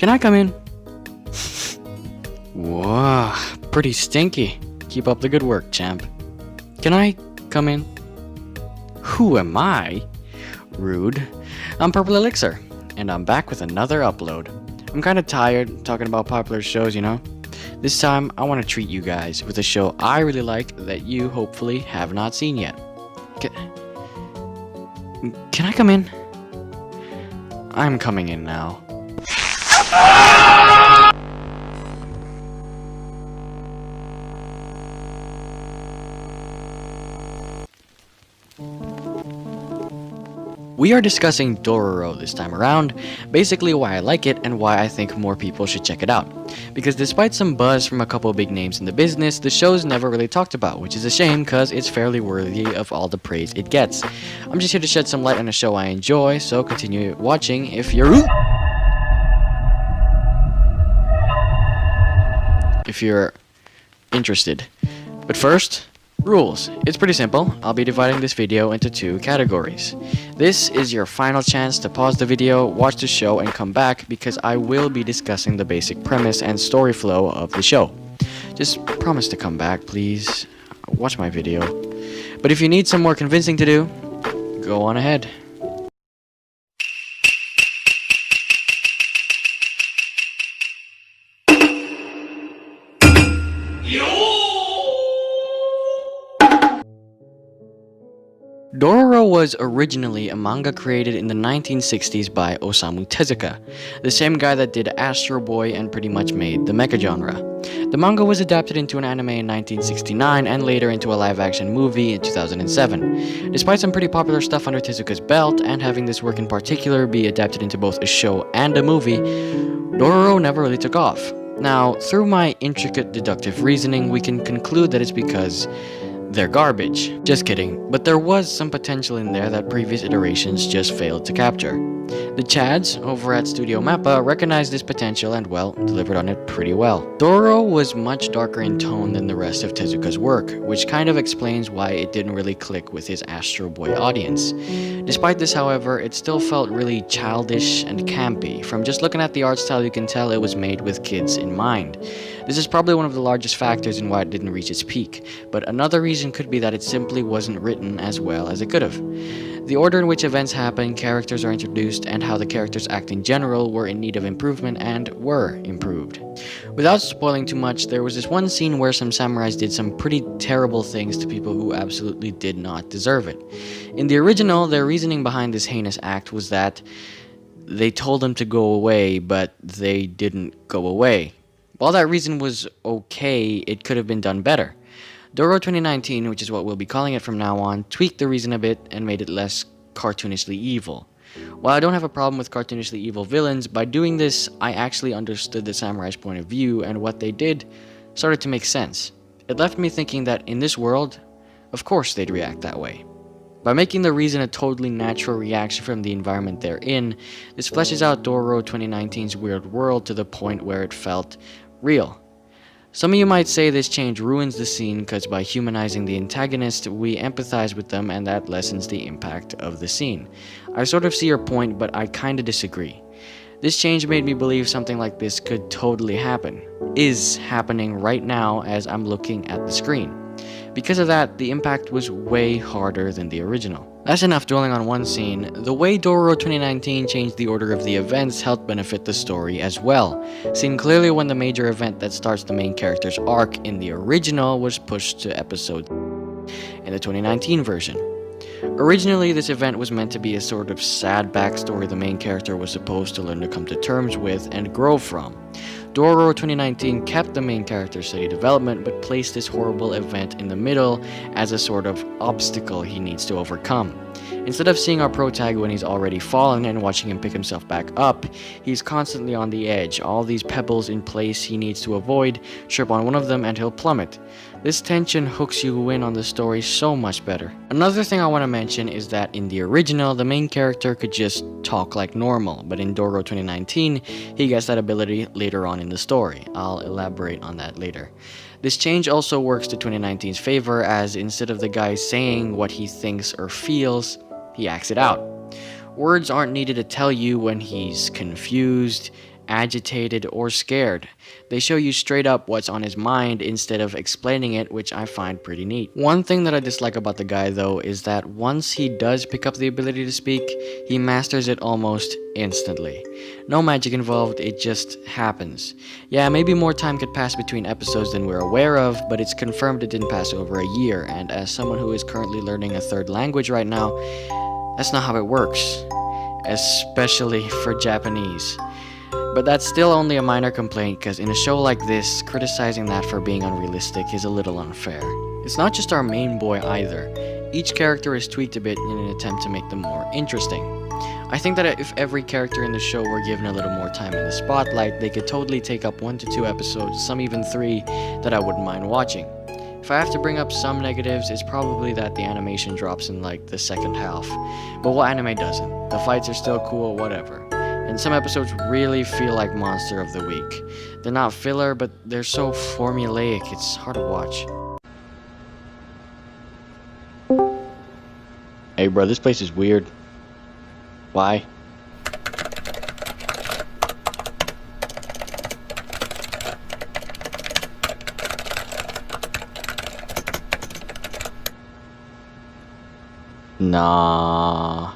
Can I come in? Whoa, pretty stinky. Keep up the good work, champ. Can I come in? Who am I? Rude. I'm Purple Elixir, and I'm back with another upload. I'm kinda tired talking about popular shows, you know? This time, I want to treat you guys with a show I really like that you hopefully have not seen yet. Can I come in? I'm coming in now. We are discussing Dororo this time around, basically why I like it and why I think more people should check it out. Because despite some buzz from a couple big names in the business, the show's never really talked about, which is a shame because it's fairly worthy of all the praise it gets. I'm just here to shed some light on a show I enjoy, so continue watching if you're interested. But first, rules. It's pretty simple. I'll be dividing this video into two categories. This is your final chance to pause the video, watch the show, and come back because I will be discussing the basic premise and story flow of the show. Just promise to come back, please. Watch my video. But if you need some more convincing to do, go on ahead. Dororo was originally a manga created in the 1960s by Osamu Tezuka, the same guy that did Astro Boy and pretty much made the mecha genre. The manga was adapted into an anime in 1969 and later into a live-action movie in 2007. Despite some pretty popular stuff under Tezuka's belt, and having this work in particular be adapted into both a show and a movie, Dororo never really took off. Now, through my intricate deductive reasoning, we can conclude that it's because they're garbage. Just kidding, but there was some potential in there that previous iterations just failed to capture. The Chads over at Studio Mappa recognized this potential and, well, delivered on it pretty well. Dororo was much darker in tone than the rest of Tezuka's work, which kind of explains why it didn't really click with his Astro Boy audience. Despite this, however, it still felt really childish and campy. From just looking at the art style, you can tell it was made with kids in mind. This is probably one of the largest factors in why it didn't reach its peak, but another reason could be that it simply wasn't written as well as it could have. The order in which events happen, characters are introduced, and how the characters act in general were in need of improvement and were improved. Without spoiling too much, there was this one scene where some samurais did some pretty terrible things to people who absolutely did not deserve it. In the original, their reasoning behind this heinous act was that they told them to go away, but they didn't go away. While that reason was okay, it could have been done better. Dororo 2019, which is what we'll be calling it from now on, tweaked the reason a bit and made it less cartoonishly evil. While I don't have a problem with cartoonishly evil villains, by doing this, I actually understood the samurai's point of view, and what they did started to make sense. It left me thinking that in this world, of course they'd react that way. By making the reason a totally natural reaction from the environment they're in, this fleshes out Dororo 2019's weird world to the point where it felt real. Some of you might say this change ruins the scene because by humanizing the antagonist, we empathize with them and that lessens the impact of the scene. I sort of see your point, but I kinda disagree. This change made me believe something like this could totally happen, is happening right now as I'm looking at the screen. Because of that, the impact was way harder than the original. That's enough dwelling on one scene. The way Dororo 2019 changed the order of the events helped benefit the story as well, seen clearly when the major event that starts the main character's arc in the original was pushed to episode in the 2019 version. Originally, this event was meant to be a sort of sad backstory the main character was supposed to learn to come to terms with and grow from. Dororo 2019 kept the main character's steady development, but placed this horrible event in the middle as a sort of obstacle he needs to overcome. Instead of seeing our protag when he's already fallen and watching him pick himself back up, he's constantly on the edge, all these pebbles in place he needs to avoid, trip on one of them and he'll plummet. This tension hooks you in on the story so much better. Another thing I want to mention is that in the original, the main character could just talk like normal, but in Dororo 2019, he gets that ability later on in the story. I'll elaborate on that later. This change also works to 2019's favor, as instead of the guy saying what he thinks or feels, he acts it out. Words aren't needed to tell you when he's confused, agitated, or scared. They show you straight up what's on his mind instead of explaining it, which I find pretty neat. One thing that I dislike about the guy though is that once he does pick up the ability to speak, he masters it almost instantly. No magic involved, it just happens. Yeah, maybe more time could pass between episodes than we're aware of, but it's confirmed it didn't pass over a year, and as someone who is currently learning a third language right now, that's not how it works. Especially for Japanese. But that's still only a minor complaint, because in a show like this, criticizing that for being unrealistic is a little unfair. It's not just our main boy either. Each character is tweaked a bit in an attempt to make them more interesting. I think that if every character in the show were given a little more time in the spotlight, they could totally take up 1 to 2 episodes, some even 3, that I wouldn't mind watching. If I have to bring up some negatives, it's probably that the animation drops in like the second half. But what anime doesn't? The fights are still cool, whatever. And some episodes really feel like Monster of the Week. They're not filler, but they're so formulaic, it's hard to watch. Hey bro, this place is weird. Why? Nah.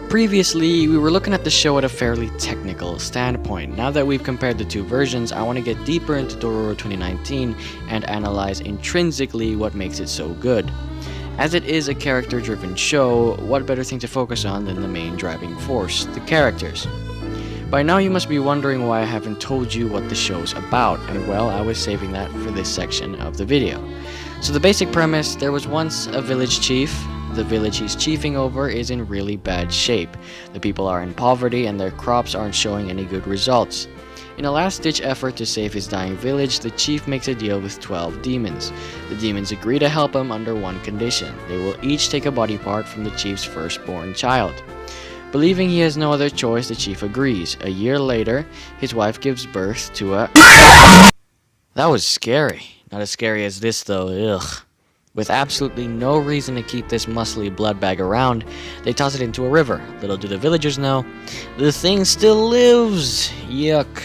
Previously, we were looking at the show at a fairly technical standpoint. Now that we've compared the two versions, I want to get deeper into Dororo 2019 and analyze intrinsically what makes it so good. As it is a character-driven show, what better thing to focus on than the main driving force, the characters? By now you must be wondering why I haven't told you what the show's about, and well, I was saving that for this section of the video. So the basic premise, there was once a village chief. The village he's chiefing over is in really bad shape. The people are in poverty and their crops aren't showing any good results. In a last-ditch effort to save his dying village, the chief makes a deal with 12 demons. The demons agree to help him under one condition. They will each take a body part from the chief's firstborn child. Believing he has no other choice, the chief agrees. A year later, his wife gives birth to a... That was scary. Not as scary as this though, ugh. With absolutely no reason to keep this muscly blood bag around, they toss it into a river. Little do the villagers know, the thing still lives! Yuck.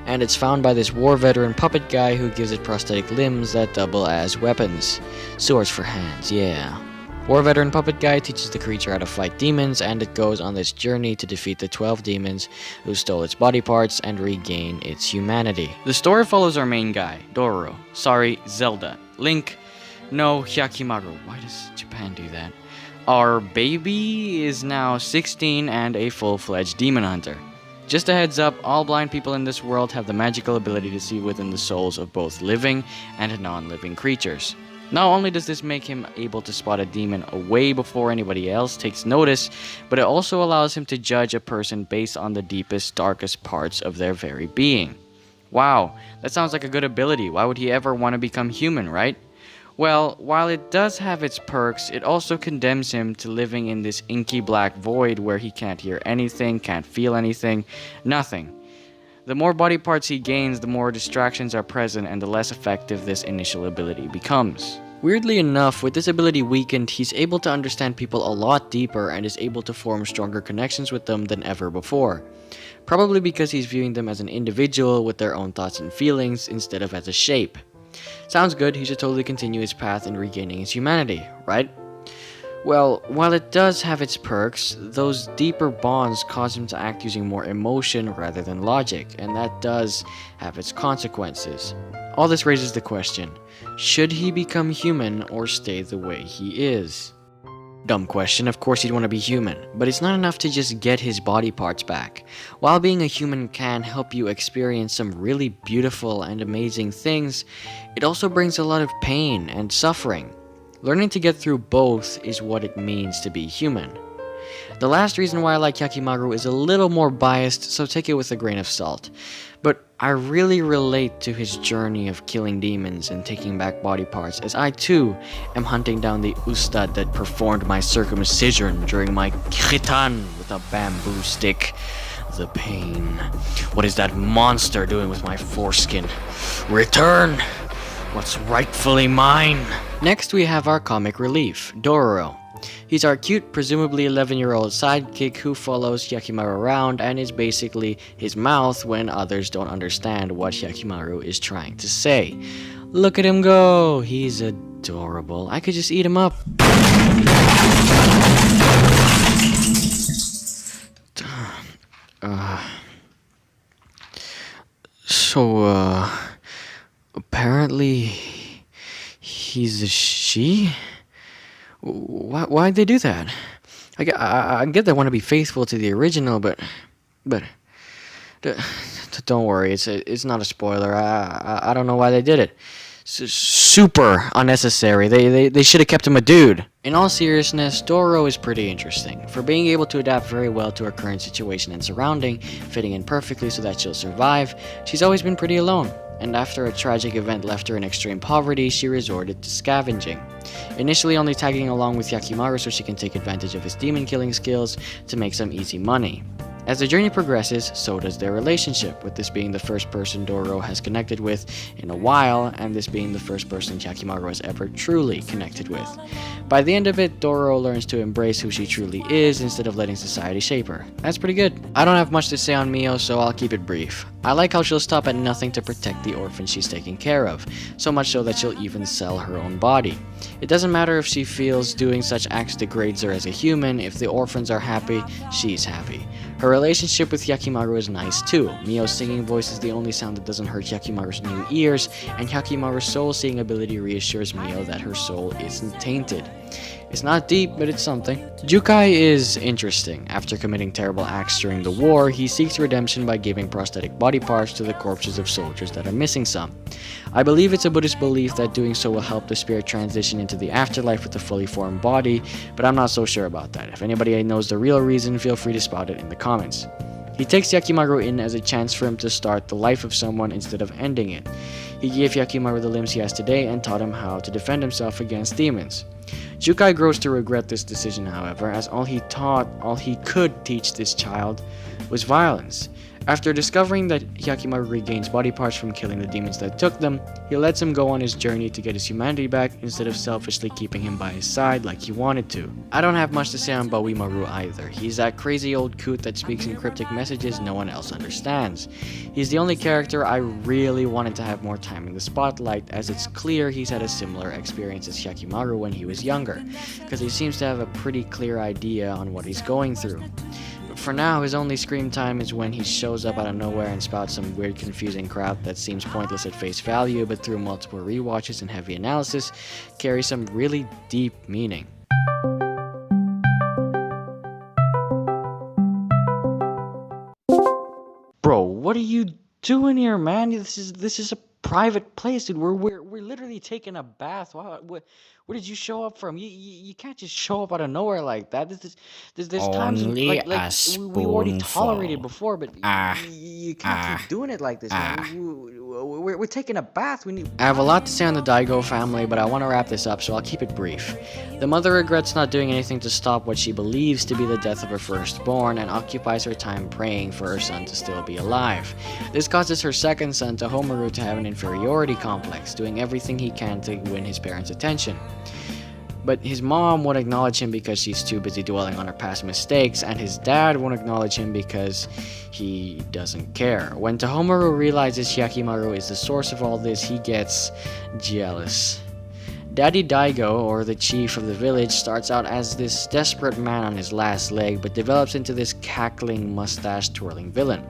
And it's found by this war veteran puppet guy who gives it prosthetic limbs that double as weapons. Swords for hands, yeah. War veteran puppet guy teaches the creature how to fight demons, and it goes on this journey to defeat the 12 demons who stole its body parts and regain its humanity. The story follows our main guy, Dororo. Sorry, Zelda. Link. No, Hyakimaru. Why does Japan do that? Our baby is now 16 and a full-fledged demon hunter. Just a heads up, all blind people in this world have the magical ability to see within the souls of both living and non-living creatures. Not only does this make him able to spot a demon way before anybody else takes notice, but it also allows him to judge a person based on the deepest, darkest parts of their very being. Wow, that sounds like a good ability. Why would he ever want to become human, right? Well, while it does have its perks, it also condemns him to living in this inky black void where he can't hear anything, can't feel anything, nothing. The more body parts he gains, the more distractions are present and the less effective this initial ability becomes. Weirdly enough, with this ability weakened, he's able to understand people a lot deeper and is able to form stronger connections with them than ever before. Probably because he's viewing them as an individual with their own thoughts and feelings instead of as a shape. Sounds good, he should totally continue his path in regaining his humanity, right? Well, while it does have its perks, those deeper bonds cause him to act using more emotion rather than logic, and that does have its consequences. All this raises the question, should he become human or stay the way he is? Dumb question, of course he'd want to be human, but it's not enough to just get his body parts back. While being a human can help you experience some really beautiful and amazing things, it also brings a lot of pain and suffering. Learning to get through both is what it means to be human. The last reason why I like Hyakimaru is a little more biased, so take it with a grain of salt. But I really relate to his journey of killing demons and taking back body parts, as I too am hunting down the ustad that performed my circumcision during my khitan with a bamboo stick. the pain. What is that monster doing with my foreskin? Return what's rightfully mine. Next we have our comic relief, Dororo. He's our cute, presumably 11-year-old sidekick who follows Hyakimaru around and is basically his mouth when others don't understand what Hyakimaru is trying to say. Look at him go! He's adorable. I could just eat him up. Apparently he's a she? Why'd they do that? I get they want to be faithful to the original, but don't worry, it's not a spoiler. I don't know why they did it. Super unnecessary. They should have kept him a dude. In all seriousness, Dororo is pretty interesting. For being able to adapt very well to her current situation and surrounding, fitting in perfectly so that she'll survive, she's always been pretty alone. And after a tragic event left her in extreme poverty, she resorted to scavenging. Initially only tagging along with Hyakimaru so she can take advantage of his demon killing skills to make some easy money. As the journey progresses, so does their relationship, with this being the first person Dororo has connected with in a while, and this being the first person Hyakimaru has ever truly connected with. By the end of it, Dororo learns to embrace who she truly is instead of letting society shape her. That's pretty good. I don't have much to say on Mio, so I'll keep it brief. I like how she'll stop at nothing to protect the orphan she's taking care of, so much so that she'll even sell her own body. It doesn't matter if she feels doing such acts degrades her as a human. If the orphans are happy, she's happy. Her relationship with Hyakimaru is nice too. Mio's singing voice is the only sound that doesn't hurt Hyakimaru's new ears, and Hyakimaru's soul-seeing ability reassures Mio that her soul isn't tainted. It's not deep, but it's something. Jukai is interesting. After committing terrible acts during the war, he seeks redemption by giving prosthetic body parts to the corpses of soldiers that are missing some. I believe it's a Buddhist belief that doing so will help the spirit transition into the afterlife with a fully formed body, but I'm not so sure about that. If anybody knows the real reason, feel free to spout it in the comments. He takes Hyakimaru in as a chance for him to start the life of someone instead of ending it. He gave Hyakimaru the limbs he has today and taught him how to defend himself against demons. Jukai grows to regret this decision, however, as all he could teach this child was violence. After discovering that Hyakimaru regains body parts from killing the demons that took them, he lets him go on his journey to get his humanity back instead of selfishly keeping him by his side like he wanted to. I don't have much to say on Boimaru either. He's that crazy old coot that speaks in cryptic messages no one else understands. He's the only character I really wanted to have more time in the spotlight, as it's clear he's had a similar experience as Hyakimaru when he was younger, because he seems to have a pretty clear idea on what he's going through. But for now, his only screen time is when he shows up out of nowhere and spouts some weird confusing crap that seems pointless at face value, but through multiple rewatches and heavy analysis, carries some really deep meaning. Bro, what are you doing here, man? This is a private place, dude. We're literally taking a bath. Wow, where did you show up from? You can't just show up out of nowhere like that. There's times when, like we already tolerated before, but you can't keep doing it like this, man. We're taking a bath. I have a lot to say on the Daigo family, but I want to wrap this up, so I'll keep it brief. The mother regrets not doing anything to stop what she believes to be the death of her firstborn, and occupies her time praying for her son to still be alive. This causes her second son, Tohomaru, to have an inferiority complex, doing everything he can to win his parents' attention. But his mom won't acknowledge him because she's too busy dwelling on her past mistakes, and his dad won't acknowledge him because he doesn't care. When Tohomaru realizes Hyakimaru is the source of all this, he gets jealous. Daddy Daigo, or the chief of the village, starts out as this desperate man on his last leg, but develops into this cackling, mustache-twirling villain.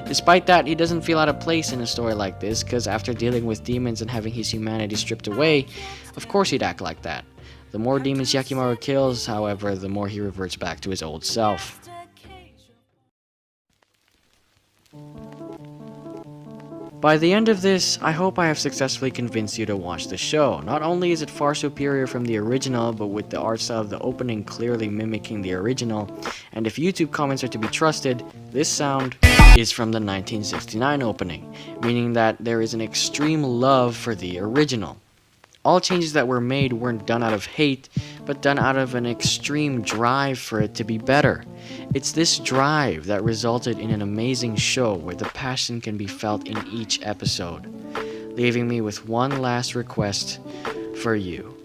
Despite that, he doesn't feel out of place in a story like this, because after dealing with demons and having his humanity stripped away, of course he'd act like that. The more demons Hyakimaru kills, however, the more he reverts back to his old self. By the end of this, I hope I have successfully convinced you to watch the show. Not only is it far superior from the original, but with the art style of the opening clearly mimicking the original, and if YouTube comments are to be trusted, this sound is from the 1969 opening, meaning that there is an extreme love for the original. All changes that were made weren't done out of hate, but done out of an extreme drive for it to be better. It's this drive that resulted in an amazing show where the passion can be felt in each episode, leaving me with one last request for you.